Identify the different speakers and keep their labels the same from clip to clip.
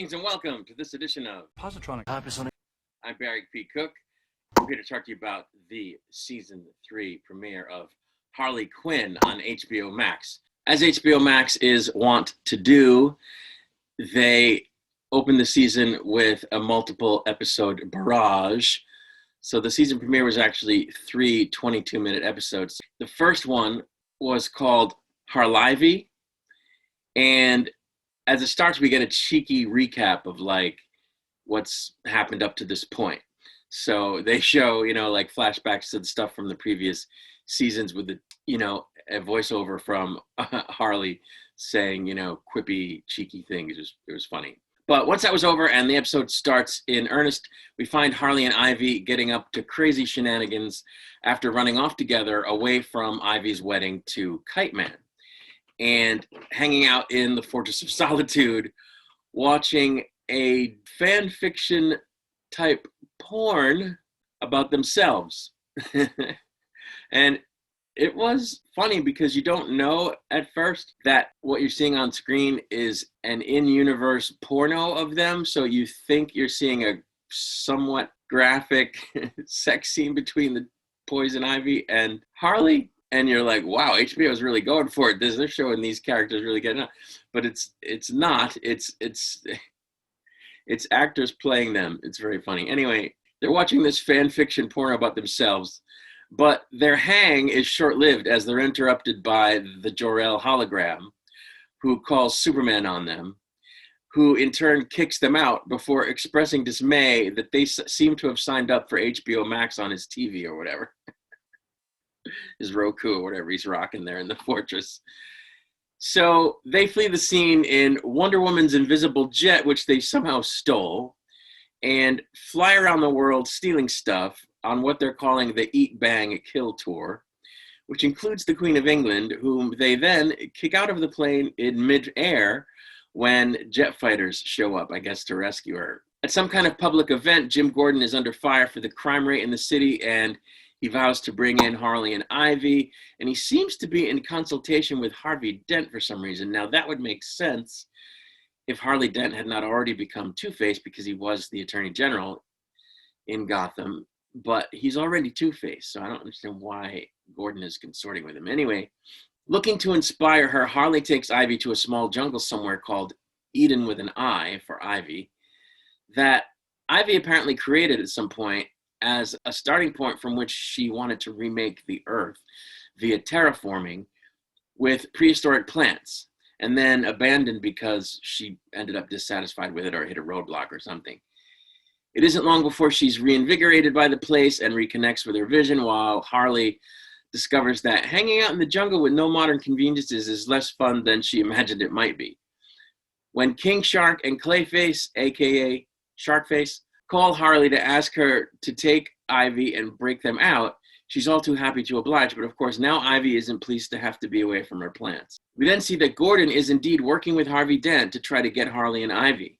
Speaker 1: Greetings and welcome to this edition of
Speaker 2: Positronic.
Speaker 1: I'm Barry P. Cook. I'm here to talk to you about the season 3 premiere of Harley Quinn on HBO Max. As HBO Max is wont to do, they open the season with a multiple episode barrage. So the season premiere was actually 3 22-minute episodes. The first one was called Harley, and as it starts, we get a cheeky recap of like what's happened up to this point. So they show, like flashbacks to the stuff from the previous seasons with the, a voiceover from Harley saying, quippy, cheeky things. It was funny. But once that was over and the episode starts in earnest, we find Harley and Ivy getting up to crazy shenanigans after running off together away from Ivy's wedding to Kite Man, and hanging out in the Fortress of Solitude, watching a fan fiction type porn about themselves. And it was funny because you don't know at first that what you're seeing on screen is an in-universe porno of them. So you think you're seeing a somewhat graphic sex scene between the Poison Ivy and Harley. And you're like, wow, HBO is really going for it. They're showing these characters really getting out. But it's not. It's actors playing them. It's very funny. Anyway, they're watching this fan fiction porno about themselves, but their hang is short-lived as they're interrupted by the Jor-El hologram, who calls Superman on them, who in turn kicks them out before expressing dismay that they seem to have signed up for HBO Max on his TV or whatever. His Roku or whatever he's rocking there in the fortress. So they flee the scene in Wonder Woman's invisible jet, which they somehow stole, and fly around the world stealing stuff on what they're calling the Eat, Bang, Kill tour, which includes the Queen of England, whom they then kick out of the plane in mid-air when jet fighters show up, I guess, to rescue her. At some kind of public event, Jim Gordon is under fire for the crime rate in the city, and he vows to bring in Harley and Ivy, and he seems to be in consultation with Harvey Dent for some reason. Now, that would make sense if Harley Dent had not already become Two-Face, because he was the Attorney General in Gotham, but he's already Two-Face, so I don't understand why Gordon is consorting with him. Anyway, looking to inspire her, Harley takes Ivy to a small jungle somewhere called Eden with an I for Ivy, that Ivy apparently created at some point as a starting point from which she wanted to remake the Earth via terraforming with prehistoric plants, and then abandoned because she ended up dissatisfied with it or hit a roadblock or something. It isn't long before she's reinvigorated by the place and reconnects with her vision, while Harley discovers that hanging out in the jungle with no modern conveniences is less fun than she imagined it might be. When King Shark and Clayface, aka Sharkface, call Harley to ask her to take Ivy and break them out, she's all too happy to oblige, but of course now Ivy isn't pleased to have to be away from her plants. We then see that Gordon is indeed working with Harvey Dent to try to get Harley and Ivy,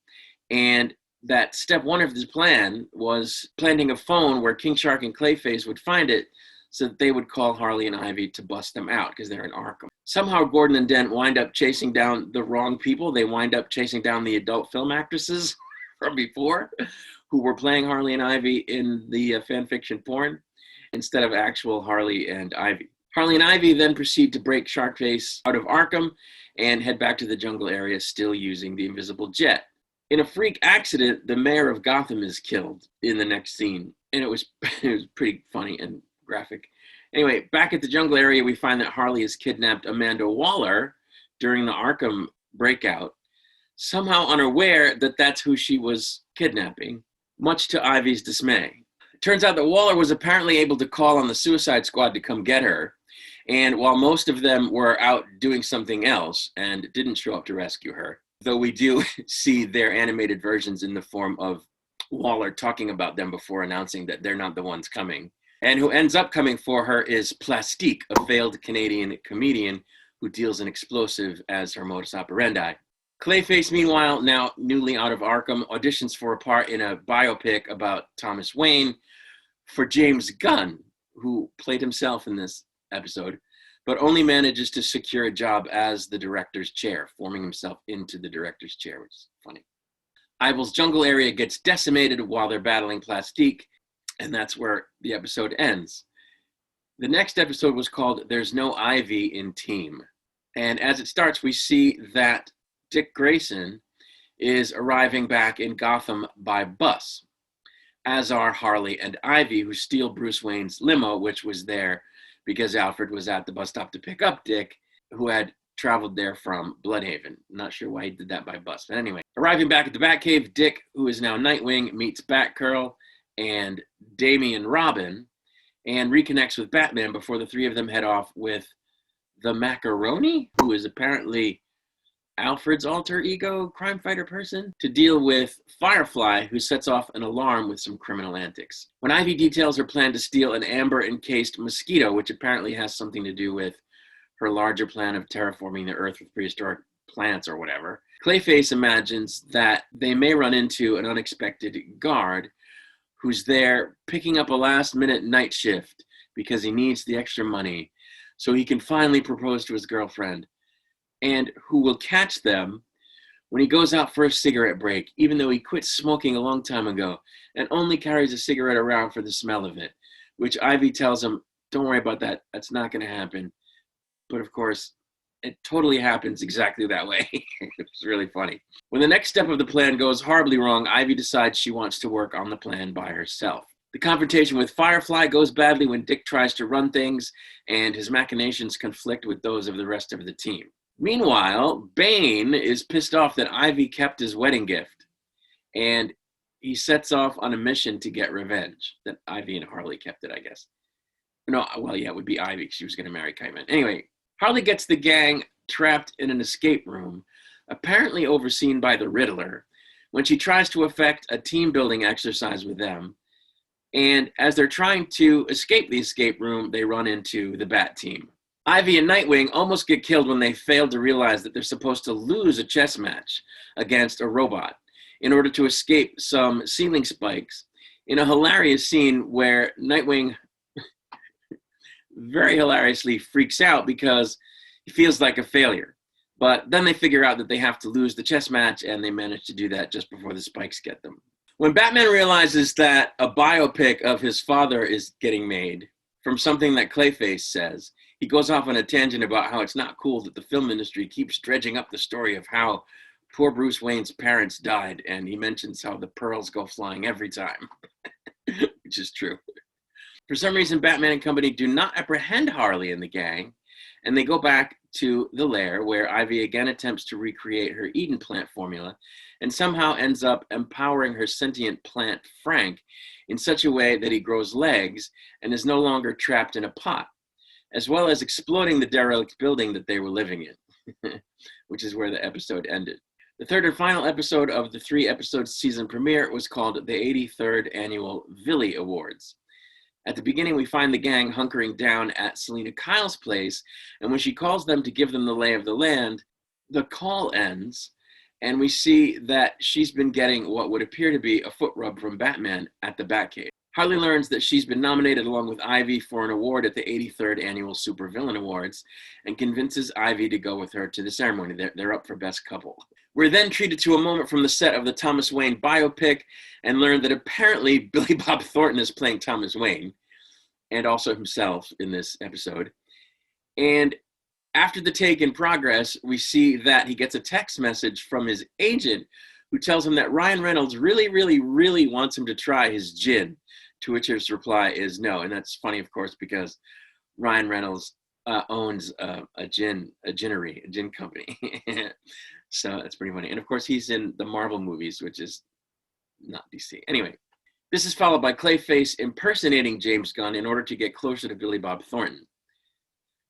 Speaker 1: and that step one of his plan was planting a phone where King Shark and Clayface would find it so that they would call Harley and Ivy to bust them out because they're in Arkham. Somehow Gordon and Dent wind up chasing down the wrong people. They wind up chasing down the adult film actresses from before, who were playing Harley and Ivy in the fan fiction porn instead of actual Harley and Ivy. Harley and Ivy then proceed to break Sharkface out of Arkham and head back to the jungle area, still using the invisible jet. In a freak accident, the mayor of Gotham is killed in the next scene, and it was pretty funny and graphic. Anyway, back at the jungle area, we find that Harley has kidnapped Amanda Waller during the Arkham breakout, somehow unaware that that's who she was kidnapping, much to Ivy's dismay. It turns out that Waller was apparently able to call on the Suicide Squad to come get her, and while most of them were out doing something else and didn't show up to rescue her, though we do see their animated versions in the form of Waller talking about them before announcing that they're not the ones coming. And who ends up coming for her is Plastique, a failed Canadian comedian who deals in explosive as her modus operandi. Clayface, meanwhile, now newly out of Arkham, auditions for a part in a biopic about Thomas Wayne for James Gunn, who played himself in this episode, but only manages to secure a job as the director's chair, forming himself into the director's chair, which is funny. Ivil's jungle area gets decimated while they're battling Plastique, and that's where the episode ends. The next episode was called There's No Ivy in Team. And as it starts, we see that Dick Grayson is arriving back in Gotham by bus, as are Harley and Ivy, who steal Bruce Wayne's limo, which was there because Alfred was at the bus stop to pick up Dick, who had traveled there from Bloodhaven. Not sure why he did that by bus, but anyway. Arriving back at the Batcave, Dick, who is now Nightwing, meets Batgirl and Damian Robin and reconnects with Batman before the three of them head off with the Macaroni, who is apparently Alfred's alter ego crime fighter person, to deal with Firefly, who sets off an alarm with some criminal antics. When Ivy details her plan to steal an amber-encased mosquito, which apparently has something to do with her larger plan of terraforming the Earth with prehistoric plants or whatever, Clayface imagines that they may run into an unexpected guard who's there picking up a last-minute night shift because he needs the extra money so he can finally propose to his girlfriend, and who will catch them when he goes out for a cigarette break, even though he quit smoking a long time ago and only carries a cigarette around for the smell of it, which Ivy tells him, don't worry about that, that's not going to happen. But of course, it totally happens exactly that way. It's really funny. When the next step of the plan goes horribly wrong, Ivy decides she wants to work on the plan by herself. The confrontation with Firefly goes badly when Dick tries to run things, and his machinations conflict with those of the rest of the team. Meanwhile, Bane is pissed off that Ivy kept his wedding gift, and he sets off on a mission to get revenge. That Ivy and Harley kept it, I guess. No, well, yeah, it would be Ivy. She was going to marry Kite Man. Anyway, Harley gets the gang trapped in an escape room, apparently overseen by the Riddler, when she tries to effect a team-building exercise with them. And as they're trying to escape the escape room, they run into the Bat Team. Ivy and Nightwing almost get killed when they fail to realize that they're supposed to lose a chess match against a robot in order to escape some ceiling spikes in a hilarious scene where Nightwing very hilariously freaks out because he feels like a failure. But then they figure out that they have to lose the chess match, and they manage to do that just before the spikes get them. When Batman realizes that a biopic of his father is getting made from something that Clayface says, he goes off on a tangent about how it's not cool that the film industry keeps dredging up the story of how poor Bruce Wayne's parents died, and he mentions how the pearls go flying every time, which is true. For some reason, Batman and company do not apprehend Harley and the gang, and they go back to the lair where Ivy again attempts to recreate her Eden plant formula and somehow ends up empowering her sentient plant, Frank, in such a way that he grows legs and is no longer trapped in a pot, as well as exploding the derelict building that they were living in, which is where the episode ended. The third and final episode of the 3-episode season premiere was called the 83rd Annual Thevilli Awards. At the beginning, we find the gang hunkering down at Selina Kyle's place, and when she calls them to give them the lay of the land, the call ends, and we see that she's been getting what would appear to be a foot rub from Batman at the Batcave. Harley learns that she's been nominated along with Ivy for an award at the 83rd Annual Supervillain Awards and convinces Ivy to go with her to the ceremony. They're up for Best Couple. We're then treated to a moment from the set of the Thomas Wayne biopic and learn that apparently Billy Bob Thornton is playing Thomas Wayne and also himself in this episode. And after the take in progress, we see that he gets a text message from his agent who tells him that Ryan Reynolds really, really, really wants him to try his gin, to which his reply is no. And that's funny, of course, because Ryan Reynolds owns a ginnery, a gin company. So that's pretty funny. And of course, he's in the Marvel movies, which is not DC. Anyway, this is followed by Clayface impersonating James Gunn in order to get closer to Billy Bob Thornton.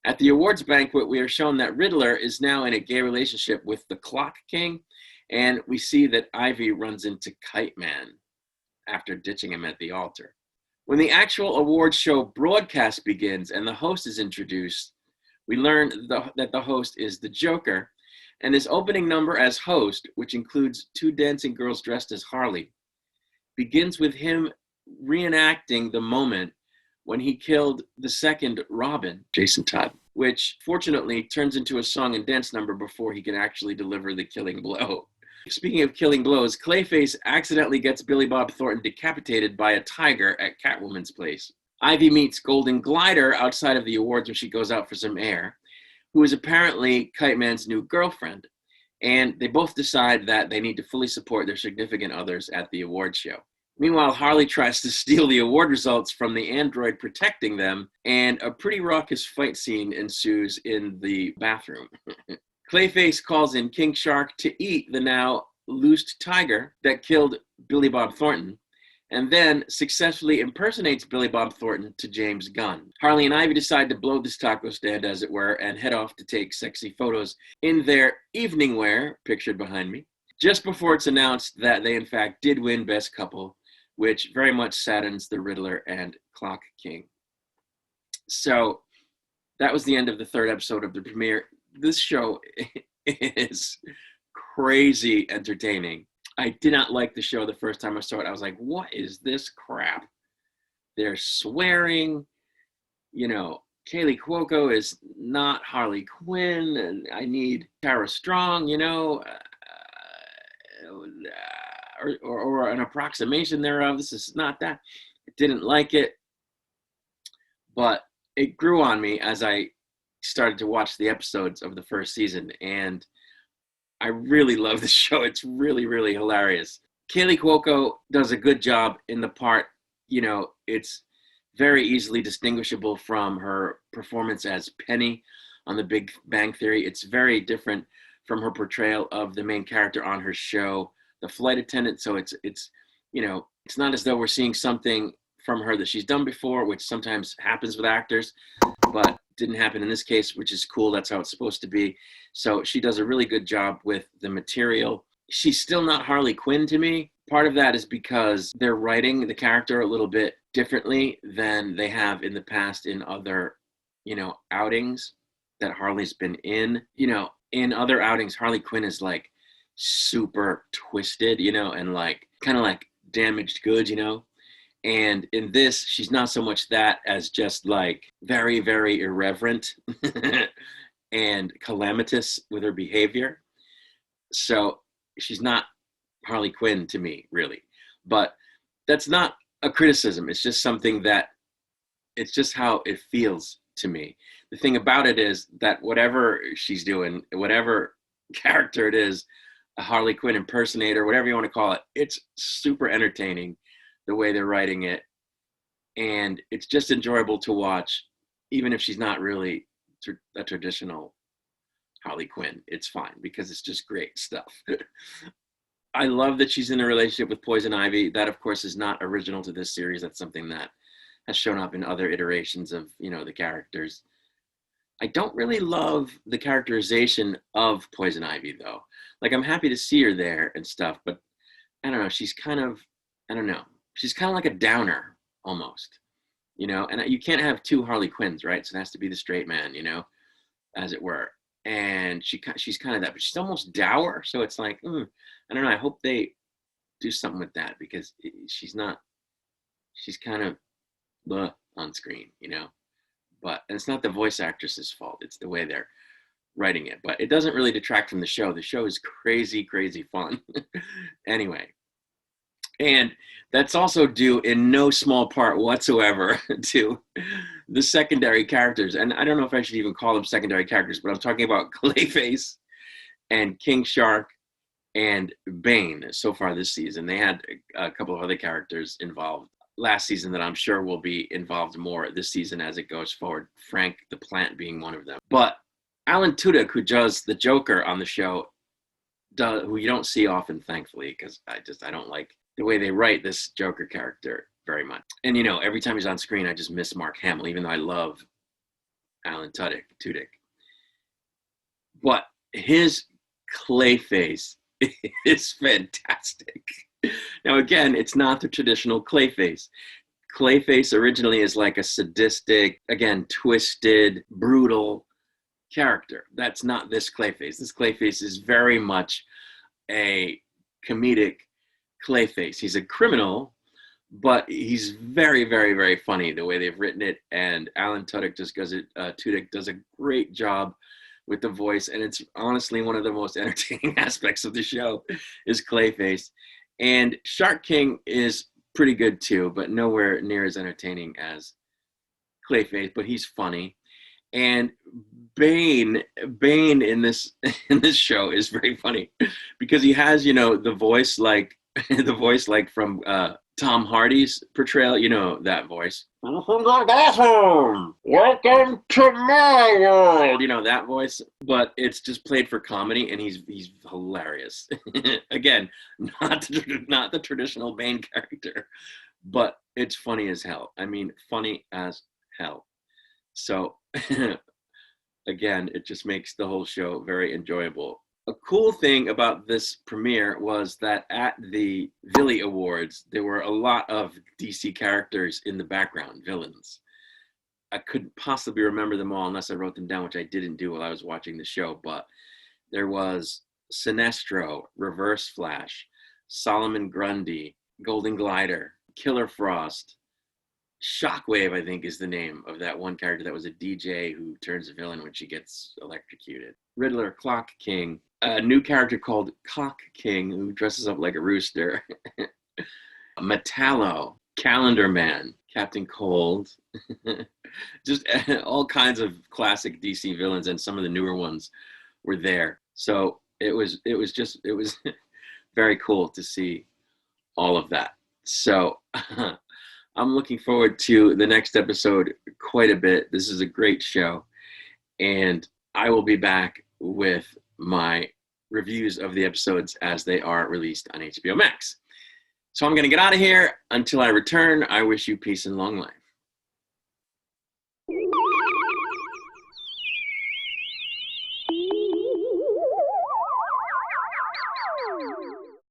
Speaker 1: At the awards banquet, we are shown that Riddler is now in a gay relationship with the Clock King, and we see that Ivy runs into Kite Man after ditching him at the altar. When the actual awards show broadcast begins and the host is introduced, we learn that the host is the Joker, and his opening number as host, which includes 2 dancing girls dressed as Harley, begins with him reenacting the moment when he killed the second Robin, Jason Todd, which fortunately turns into a song and dance number before he can actually deliver the killing blow. Speaking of killing blows, Clayface accidentally gets Billy Bob Thornton decapitated by a tiger at Catwoman's place. Ivy meets Golden Glider outside of the awards when she goes out for some air, who is apparently Kite Man's new girlfriend. And they both decide that they need to fully support their significant others at the award show. Meanwhile, Harley tries to steal the award results from the android protecting them, and a pretty raucous fight scene ensues in the bathroom. Clayface calls in King Shark to eat the now loosed tiger that killed Billy Bob Thornton, and then successfully impersonates Billy Bob Thornton to James Gunn. Harley and Ivy decide to blow this taco stand, as it were, and head off to take sexy photos in their evening wear, pictured behind me, just before it's announced that they in fact did win Best Couple, which very much saddens the Riddler and Clock King. So that was the end of the third episode of the premiere. This show is crazy entertaining. I did not like the show the first time I saw it. I was like, what is this crap? They're swearing. You know, Kaylee Cuoco is not Harley Quinn, and I need Tara Strong, you know, or an approximation thereof. This is not that. I didn't like it, but it grew on me as I started to watch the episodes of the first season, and I really love the show. It's really, really hilarious. Kaylee Cuoco does a good job in the part. You know, it's very easily distinguishable from her performance as Penny on The Big Bang Theory. It's very different from her portrayal of the main character on her show, The Flight Attendant. So it's you know, it's not as though we're seeing something from her that she's done before, which sometimes happens with actors, but didn't happen in this case, which is cool. That's how it's supposed to be. So she does a really good job with the material. She's still not Harley Quinn to me. Part of that is because they're writing the character a little bit differently than they have in the past in other, you know, outings that Harley's been in. You know, in other outings, Harley Quinn is like super twisted, you know, and like kind of like damaged goods, you know. And in this, she's not so much that as just like very, very irreverent and calamitous with her behavior. So she's not Harley Quinn to me, really. But that's not a criticism. It's just something that, it's just how it feels to me. The thing about it is that whatever she's doing, whatever character it is, a Harley Quinn impersonator, whatever you want to call it, it's super entertaining the way they're writing it, and it's just enjoyable to watch, even if she's not really a traditional Harley Quinn. It's fine because it's just great stuff. I love that she's in a relationship with Poison Ivy. That, of course, is not original to this series. That's something that has shown up in other iterations of, you know, the characters. I don't really love the characterization of Poison Ivy, though. Like, I'm happy to see her there and stuff, but I don't know. She's kind of, I don't know. She's kind of like a downer, almost, you know, and you can't have two Harley Quinns, right? So it has to be the straight man, you know, as it were. And she's kind of that, but she's almost dour. So it's like, I don't know. I hope they do something with that, because she's kind of on screen, you know, and it's not the voice actress's fault. It's the way they're writing it, but it doesn't really detract from the show. The show is crazy, crazy fun. Anyway. And that's also due in no small part whatsoever to the secondary characters. And I don't know if I should even call them secondary characters, but I'm talking about Clayface and King Shark and Bane so far this season. They had a couple of other characters involved last season that I'm sure will be involved more this season as it goes forward. Frank the Plant being one of them. But Alan Tudyk, who does the Joker on the show, who you don't see often, thankfully, because I don't like the way they write this Joker character very much. And, you know, every time he's on screen, I just miss Mark Hamill, even though I love Alan Tudyk. But his Clayface is fantastic. Now, again, it's not the traditional Clayface. Clayface originally is like a sadistic, again, twisted, brutal character. That's not this Clayface. This Clayface is very much a comedic Clayface. He's a criminal, but he's very, very, very funny the way they've written it. And Alan Tudyk Tudyk does a great job with the voice, and it's honestly one of the most entertaining aspects of the show is Clayface. And Shark King is pretty good too, but nowhere near as entertaining as Clayface, but he's funny. And Bane in this show is very funny because he has, the voice like the voice like from Tom Hardy's portrayal, that voice. Welcome to my world, that voice. But it's just played for comedy, and he's hilarious. Again, not the traditional Bane character, but it's funny as hell. I mean, funny as hell. So again, it just makes the whole show very enjoyable. A cool thing about this premiere was that at the Thevilli Awards, there were a lot of DC characters in the background, villains. I couldn't possibly remember them all unless I wrote them down, which I didn't do while I was watching the show, but there was Sinestro, Reverse Flash, Solomon Grundy, Golden Glider, Killer Frost, Shockwave, I think, is the name of that one character that was a DJ who turns a villain when she gets electrocuted. Riddler, Clock King, a new character called Cock King who dresses up like a rooster. Metallo, Calendar Man, Captain Cold. Just all kinds of classic DC villains, and some of the newer ones were there. So it was very cool to see all of that. So I'm looking forward to the next episode quite a bit. This is a great show, and I will be back with my reviews of the episodes as they are released on HBO Max. So I'm going to get out of here. Until I return, I wish you peace and long life.